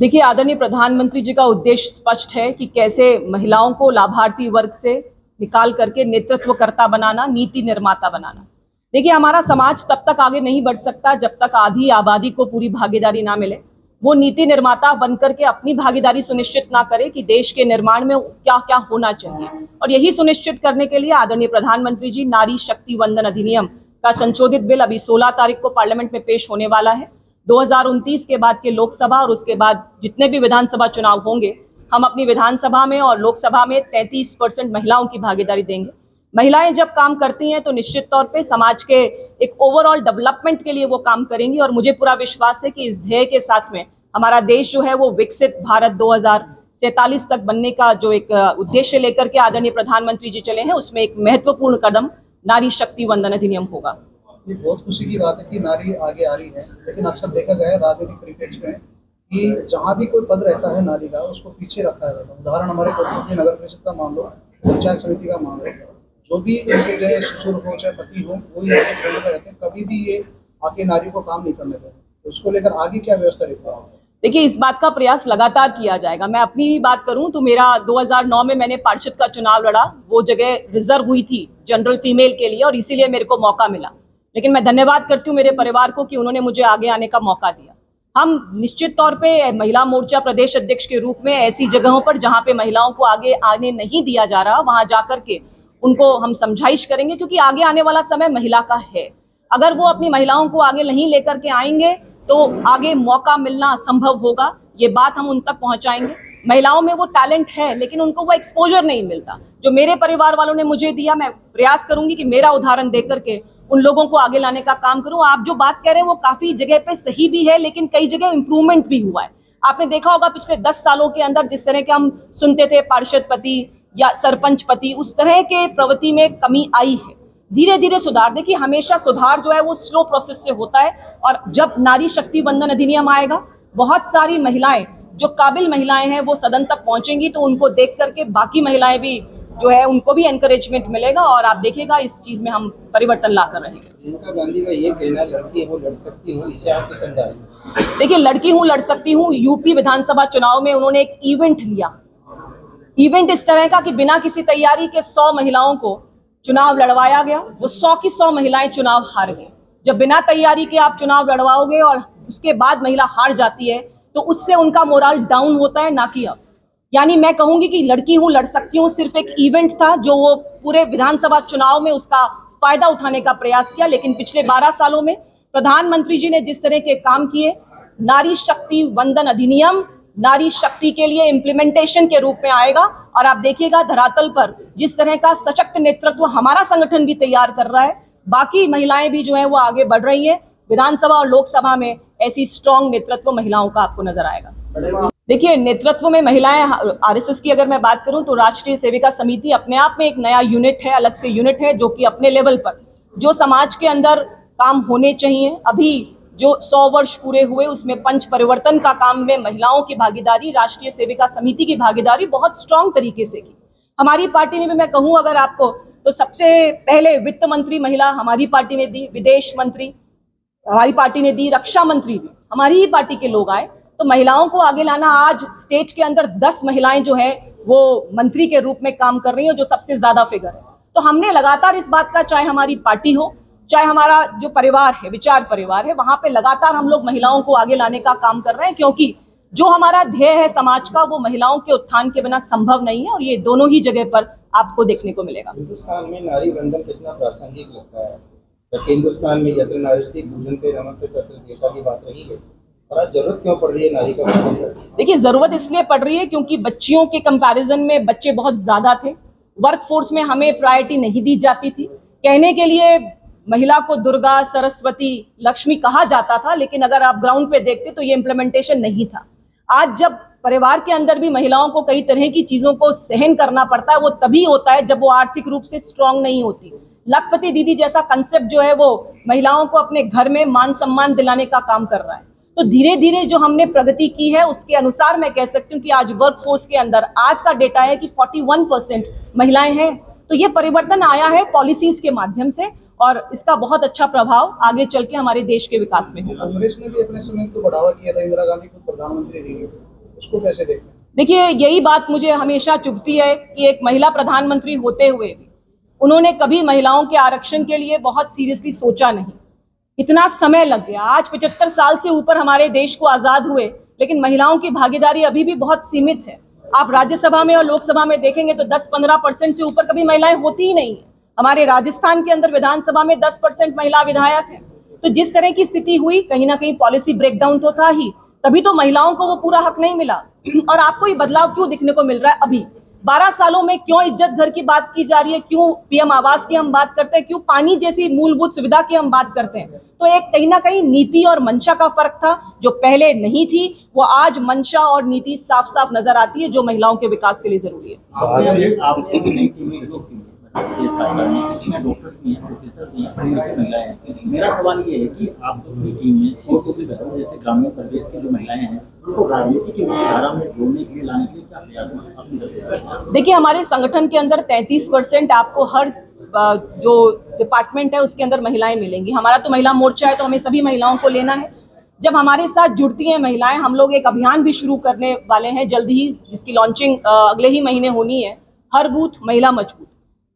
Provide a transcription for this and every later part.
देखिए, आदरणीय प्रधानमंत्री जी का उद्देश्य स्पष्ट है कि कैसे महिलाओं को लाभार्थी वर्ग से निकाल करके नेतृत्वकर्ता बनाना, नीति निर्माता बनाना। देखिए, हमारा समाज तब तक आगे नहीं बढ़ सकता जब तक आधी आबादी को पूरी भागीदारी ना मिले। वो नीति निर्माता बनकर के अपनी भागीदारी सुनिश्चित ना करे कि देश के निर्माण में क्या क्या होना चाहिए। और यही सुनिश्चित करने के लिए आदरणीय प्रधानमंत्री जी नारी शक्ति वंदन अधिनियम का संशोधित बिल अभी 16 तारीख को पार्लियामेंट में पेश होने वाला है। 2029 के बाद के लोकसभा और उसके बाद जितने भी विधानसभा चुनाव होंगे, हम अपनी विधानसभा में और लोकसभा में 33% महिलाओं की भागीदारी देंगे। महिलाएं जब काम करती हैं तो निश्चित तौर पे समाज के एक ओवरऑल डेवलपमेंट के लिए वो काम करेंगी। और मुझे पूरा विश्वास है कि इस ध्येय के साथ में हमारा देश जो है वो विकसित भारत 2047 तक बनने का जो एक उद्देश्य लेकर के आदरणीय प्रधानमंत्री जी चले हैं, उसमें एक महत्वपूर्ण कदम नारी शक्ति वंदन अधिनियम होगा। ये बहुत खुशी की बात है कि नारी आगे आ रही है, लेकिन अक्सर देखा गया है राजनीतिक परिप्रेक्ष्य में कि जहाँ भी कोई पद रहता है नारी का, उसको पीछे रखा जाता है। उदाहरण हमारे कोटपुर नगर परिषद का मान लो, पंचायत समिति का मान लो, जो भी इनके जो ससुर हो चाहे पति हो, वही आगे करने का रहते हैं, कभी भी ये आके नारी को काम नहीं करने देते। तो उसको लेकर आगे क्या व्यवस्था रहती है? देखिए, इस बात का प्रयास लगातार किया जाएगा। मैं अपनी ही बात करूं तो मेरा 2009 में मैंने पार्षद का चुनाव लड़ा। वो जगह रिजर्व हुई थी जनरल फीमेल के लिए और इसीलिए मेरे को मौका मिला। लेकिन मैं धन्यवाद करती हूँ मेरे परिवार को कि उन्होंने मुझे आगे आने का मौका दिया। हम निश्चित तौर पे महिला मोर्चा प्रदेश अध्यक्ष के रूप में ऐसी जगहों पर जहाँ पे महिलाओं को आगे आने नहीं दिया जा रहा, वहां जाकर के उनको हम समझाइश करेंगे, क्योंकि आगे आने वाला समय महिला का है। अगर वो अपनी महिलाओं को आगे नहीं लेकर के आएंगे तो आगे मौका मिलना असंभव होगा। ये बात हम उन तक पहुंचाएंगे। महिलाओं में वो टैलेंट है लेकिन उनको वो एक्सपोजर नहीं मिलता जो मेरे परिवार वालों ने मुझे दिया। मैं प्रयास करूंगी कि मेरा उदाहरण देकर के उन लोगों को आगे लाने का काम करूं। आप जो बात कह रहे हैं वो काफी जगह पे सही भी है, लेकिन कई जगह इंप्रूवमेंट भी हुआ है। आपने देखा होगा पिछले 10 सालों के अंदर जिस तरह के हम सुनते थे पार्षद पति या सरपंच पति, उस तरह के प्रवृत्ति में कमी आई है। धीरे धीरे सुधार, देखिए हमेशा सुधार जो है वो स्लो प्रोसेस से होता है। और जब नारी शक्ति वंदन अधिनियम आएगा, बहुत सारी महिलाएं जो काबिल महिलाएं हैं वो सदन तक पहुंचेंगी, तो उनको देख करके बाकी महिलाएं भी जो है उनको भी एनकरेजमेंट मिलेगा और आप देखिएगा इस चीज में हम परिवर्तन लाकर रहेंगे। मेनका गांधी का ये कहना लड़की हूँ लड़ सकती हूँ, इसे आप कैसे समझाएं? देखिए, लड़की हूँ लड़ सकती हूँ, यूपी विधानसभा चुनाव में उन्होंने एक इवेंट लिया। इवेंट इस तरह का कि बिना किसी तैयारी के 100 महिलाओं को चुनाव लड़वाया गया। वो 100 की 100 महिलाएं चुनाव हार गई। जब बिना तैयारी के आप चुनाव लड़वाओगे और उसके बाद महिला हार जाती है तो उससे उनका मोरल डाउन होता है, ना कि अब। यानी मैं कहूंगी कि लड़की हूं लड़ सकती हूं सिर्फ एक इवेंट था जो वो पूरे विधानसभा चुनाव में उसका फायदा उठाने का प्रयास किया। लेकिन पिछले 12 सालों में प्रधानमंत्री जी ने जिस तरह के काम किए, नारी शक्ति वंदन अधिनियम नारी शक्ति के लिए इम्प्लीमेंटेशन के रूप में आएगा। और आप देखिएगा धरातल पर जिस तरह का सशक्त नेतृत्व हमारा संगठन भी तैयार कर रहा है, बाकी महिलाएं भी जो है वो आगे बढ़ रही है। विधानसभा और लोकसभा में ऐसी स्ट्रॉन्ग नेतृत्व महिलाओं का आपको नजर आएगा। देखिए, नेतृत्व में महिलाएं, आरएसएस की अगर मैं बात करूं तो राष्ट्रीय सेविका समिति अपने आप में एक नया यूनिट है, अलग से यूनिट है, जो कि अपने लेवल पर जो समाज के अंदर काम होने चाहिए, अभी जो 100 वर्ष पूरे हुए उसमें पंच परिवर्तन का काम में महिलाओं की भागीदारी, राष्ट्रीय सेविका समिति की भागीदारी बहुत स्ट्रॉन्ग तरीके से की। हमारी पार्टी में भी मैं कहूँ अगर आपको, तो सबसे पहले वित्त मंत्री महिला हमारी पार्टी ने दी, विदेश मंत्री हमारी पार्टी ने दी, रक्षा मंत्री भी हमारी ही पार्टी के लोग आए। तो महिलाओं को आगे लाना, आज स्टेट के अंदर 10 महिलाएं जो है वो मंत्री के रूप में काम कर रही हैं, जो सबसे ज्यादा फिगर है। तो हमने लगातार इस बात का, चाहे हमारी पार्टी हो चाहे हमारा जो परिवार है, विचार परिवार है, वहां पे लगातार हम लोग महिलाओं को आगे लाने का काम कर रहे हैं, क्योंकि जो हमारा ध्येय है समाज का वो महिलाओं के उत्थान के बिना संभव नहीं है। और ये दोनों ही जगह पर आपको देखने को मिलेगा। हिंदुस्तान में नारी वंदन कितना प्रासंगिक लगता है? हिंदुस्तान में यत्र नारीस्ती पूजनते रमन्ते तत्र देवता की बात रही है, और आज जरूरत क्यों पड़ रही है नारी का वंदन करने की? देखिए, जरूरत इसलिए पड़ रही है क्योंकि बच्चियों के कंपैरिजन में बच्चे बहुत ज्यादा थे। वर्कफोर्स में हमें प्रायोरिटी नहीं दी जाती थी। कहने के लिए महिला को दुर्गा, सरस्वती, लक्ष्मी कहा जाता था, लेकिन अगर आप ग्राउंड पे देखते तो ये इम्प्लीमेंटेशन नहीं था। आज जब परिवार के अंदर भी महिलाओं को कई तरह की चीजों को सहन करना पड़ता है, वो तभी होता है जब वो आर्थिक रूप से स्ट्रांग नहीं होती। लखपति दीदी जैसा कंसेप्ट जो है वो महिलाओं को अपने घर में मान सम्मान दिलाने का काम कर रहा है। तो धीरे धीरे जो हमने प्रगति की है उसके अनुसार मैं कह सकती हूँ कि आज वर्कफोर्स के अंदर आज का डेटा है कि 41% महिलाएं हैं। तो ये परिवर्तन आया है पॉलिसीज के माध्यम से और इसका बहुत अच्छा प्रभाव आगे चल के हमारे देश के विकास में होगा। कांग्रेस ने भी अपने समय को बढ़ावा किया था, इंदिरा गांधी को प्रधानमंत्री रही, उसको कैसे देखते हैं? देखिए, यही बात मुझे हमेशा चुभती है कि एक महिला प्रधानमंत्री होते हुए भी उन्होंने कभी महिलाओं के आरक्षण के लिए बहुत सीरियसली सोचा नहीं। इतना समय लग गया, आज 75 साल से ऊपर हमारे देश को आजाद हुए, लेकिन महिलाओं की भागीदारी अभी भी बहुत सीमित है। आप राज्यसभा में और लोकसभा में देखेंगे तो 10-15% से ऊपर कभी महिलाएं होती ही नहीं है। हमारे राजस्थान के अंदर विधानसभा में 10% महिला विधायक है। तो जिस तरह की स्थिति हुई, कहीं ना कहीं पॉलिसी ब्रेकडाउन तो था ही, तभी तो महिलाओं को वो पूरा हक नहीं मिला। और आपको ये बदलाव क्यों दिखने को मिल रहा है अभी 12 सालों में? क्यों इज्जत घर की बात की जा रही है, क्यों पीएम आवास की हम बात करते हैं, क्यों पानी जैसी मूलभूत सुविधा की हम बात करते हैं? तो एक कहीं ना कहीं नीति और मंशा का फर्क था, जो पहले नहीं थी, वो आज मंशा और नीति साफ साफ नजर आती है, जो महिलाओं के विकास के लिए जरूरी है। डॉक्टर्स भी हैं, प्रोफेसर भी हैं, महिलाएं हैं। मेरा सवाल ये है कि आप अपनी टीम में और भी बेहतर जैसे ग्रामीण प्रदेश की जो महिलाएं हैं उनको राजनीति की धारा में जोड़ने के लिए, लाने के लिए क्या प्रयास अपनी तरफ से करते हैं? देखिए, हमारे संगठन के अंदर 33% आपको हर जो डिपार्टमेंट है उसके अंदर महिलाएं मिलेंगी। हमारा तो महिला मोर्चा है, तो हमें सभी महिलाओं को लेना है। जब हमारे साथ जुड़ती हैं महिलाएं, हम लोग एक अभियान भी शुरू करने वाले हैं जल्द ही, जिसकी लॉन्चिंग अगले ही महीने होनी है। हर बूथ महिला मजबूत।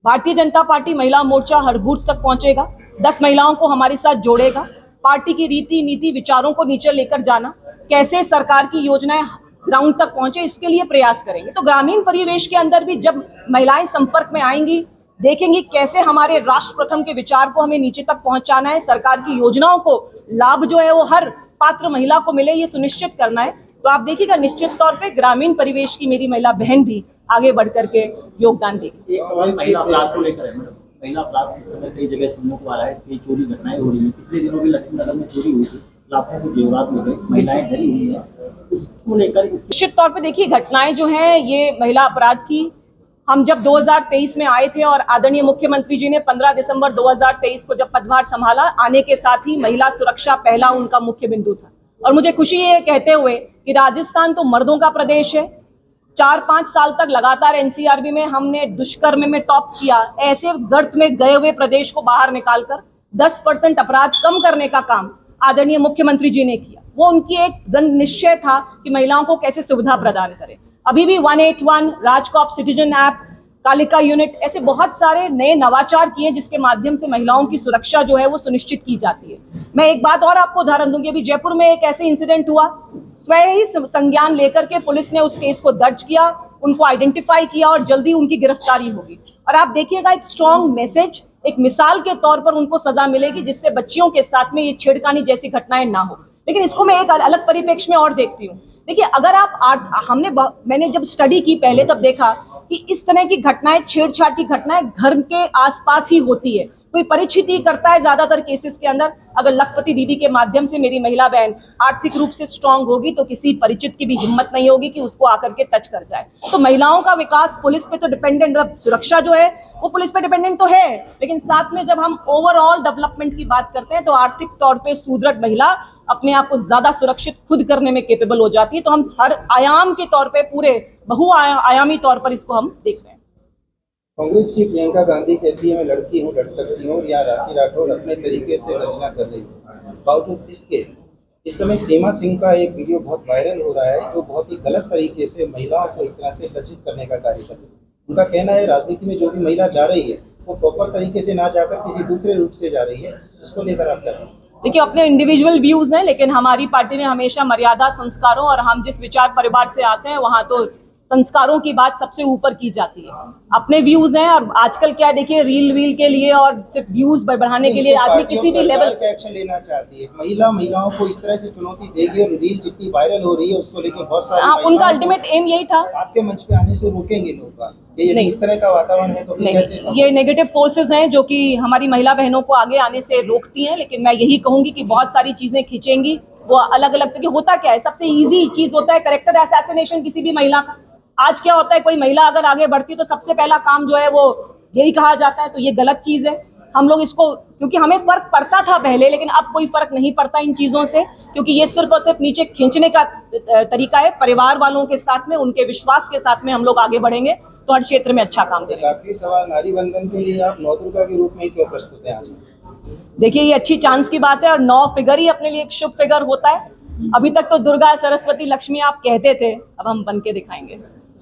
भारतीय जनता पार्टी महिला मोर्चा हर बूथ तक पहुंचेगा, 10 महिलाओं को हमारे साथ जोड़ेगा। पार्टी की रीति नीति विचारों को नीचे लेकर जाना, कैसे सरकार की योजनाएं ग्राउंड तक पहुंचे, इसके लिए प्रयास करेंगे। तो ग्रामीण परिवेश के अंदर भी जब महिलाएं संपर्क में आएंगी, देखेंगी कैसे हमारे राष्ट्र प्रथम के विचार को हमें नीचे तक पहुंचाना है, सरकार की योजनाओं को लाभ जो है वो हर पात्र महिला को मिले, ये सुनिश्चित करना है। तो आप देखिएगा, निश्चित तौर पे ग्रामीण परिवेश की मेरी महिला बहन भी आगे बढ़ करके योगदान देगी। एक सवाल महिला अपराध को लेकर है मैडम। महिला अपराध इस समय कई जगह सुनने को आ रहा है, कई चोरी घटनाएं हो रही है। पिछले दिनों भी लक्ष्मी नगर में चोरी हुई थी, लाखों को जेवरात मिल गए, महिलाएं डरी हुई हैं, उसको लेकर निश्चित तौर पे देखिए, घटनाएं जो हैं ये महिला अपराध की, हम जब 2023 में आए थे और आदरणीय मुख्यमंत्री जी ने 15 दिसंबर 2023 को जब पदभार संभाला, आने के साथ ही महिला सुरक्षा पहला उनका मुख्य बिंदु था। और मुझे खुशी है कहते हुए कि राजस्थान तो मर्दों का प्रदेश है। 4-5 साल तक लगातार एनसीआरबी में हमने दुष्कर्म में टॉप किया। ऐसे गर्त में गए हुए प्रदेश को बाहर निकालकर 10% अपराध कम करने का काम आदरणीय मुख्यमंत्री जी ने किया। वो उनकी एक दृढ़ निश्चय था कि महिलाओं को कैसे सुविधा प्रदान करें। अभी भी 181, RajCop citizen app, Kalika unit, ऐसे बहुत सारे नए नवाचार किए जिसके माध्यम से महिलाओं की सुरक्षा जो है वो सुनिश्चित की जाती है। मैं एक बात और आपको उदाहरण दूंगी, अभी जयपुर में एक ऐसे इंसिडेंट हुआ, स्वयं ही संज्ञान लेकर के पुलिस ने उस केस को दर्ज किया, उनको आइडेंटिफाई किया और जल्दी उनकी गिरफ्तारी होगी। और आप देखिएगा, एक स्ट्रॉन्ग मैसेज, एक मिसाल के तौर पर उनको सजा मिलेगी, जिससे बच्चियों के साथ में ये छेड़खानी जैसी घटनाएं ना हो। लेकिन इसको मैं एक अलग परिप्रेक्ष्य में और देखती हूँ। देखिए, अगर आप मैंने जब स्टडी की पहले, तब देखा कि इस तरह की घटनाएं, छेड़छाड़ की घटनाएं घर के आसपास ही होती है। कोई परिचित ही करता है ज्यादातर केसेस के अंदर। अगर लखपति दीदी के माध्यम से मेरी महिला बहन आर्थिक रूप से स्ट्रांग होगी तो किसी परिचित की भी हिम्मत नहीं होगी कि उसको आकर के टच कर जाए। तो महिलाओं का विकास पुलिस पे तो डिपेंडेंट, सुरक्षा जो है वो पुलिस पे डिपेंडेंट तो है, लेकिन साथ में जब हम ओवरऑल डेवलपमेंट की बात करते हैं तो आर्थिक तौर पे सुदृढ़ महिला अपने आप को ज्यादा सुरक्षित खुद करने में केपेबल हो जाती है। तो हम हर आयाम के तौर पे, पूरे बहुआयामी तौर पर इसको हम देख रहे हैं। कांग्रेस की प्रियंका गांधी कहती है मैं लड़की हूँ, लड़ सकती हूँ, या राखी राठौर अपने तरीके से रचना कर रही है। बावजूद इसके इस समय सीमा सिंह का एक वीडियो बहुत वायरल हो रहा है, जो बहुत ही गलत तरीके से महिलाओं को एक तरह से लज्जित करने का कार्य कर रही है। उनका कहना है राजनीति में जो भी महिला जा रही है वो प्रॉपर तरीके से ना जाकर किसी दूसरे रूट से जा रही है। इसको लेकर आप क्या कहें? देखिए, अपने इंडिविजुअल व्यूज हैं, लेकिन हमारी पार्टी ने हमेशा मर्यादा, संस्कारों, और हम जिस विचार परिवार से आते हैं वहां तो संस्कारों की बात सबसे ऊपर की जाती है। अपने व्यूज हैं, और आजकल क्या देखिए, रील के लिए और सिर्फ व्यूज बढ़ाने के लिए आदमी किसी भी लेवल पे एक्शन लेना चाहती है। महिलाओं को इस तरह से चुनौती देगी और रील जितनी वायरल हो रही है उसको लेकर बहुत सारे उनका अल्टीमेट एम यही था। आपके मंच पे आने से रोकेंगे लोग? यदि इस तरह का वातावरण है तो नहीं, ये नेगेटिव फोर्सेस हैं जो कि हमारी महिला बहनों को आगे आने से रोकती हैं। लेकिन मैं यही कहूंगी कि बहुत सारी चीजें खींचेंगी, वो अलग अलग तरीके। होता क्या है, सबसे इजी चीज होता है कैरेक्टर असैसिनेशन किसी भी महिला का। आज क्या होता है, कोई महिला अगर आगे बढ़ती है तो सबसे पहला काम जो है वो यही कहा जाता है, तो ये गलत चीज है। हम लोग इसको, क्योंकि हमें फर्क पड़ता था पहले, लेकिन अब कोई फर्क नहीं पड़ता इन चीजों से, क्योंकि ये सिर्फ और सिर्फ नीचे खींचने का तरीका है। परिवार वालों के साथ में, उनके विश्वास के साथ में हम लोग आगे बढ़ेंगे तो हर क्षेत्र में अच्छा काम करेंगे। आखिरी सवाल, नारी बंधन के लिए आप 9 दुर्गा के रूप में क्यों प्रस्तुत हैं? देखिए, ये अच्छी चांस की बात है, और 9 फिगर ही अपने लिए एक शुभ फिगर होता है। अभी तक तो दुर्गा, सरस्वती, लक्ष्मी आप कहते थे, अब हम बन के दिखाएंगे।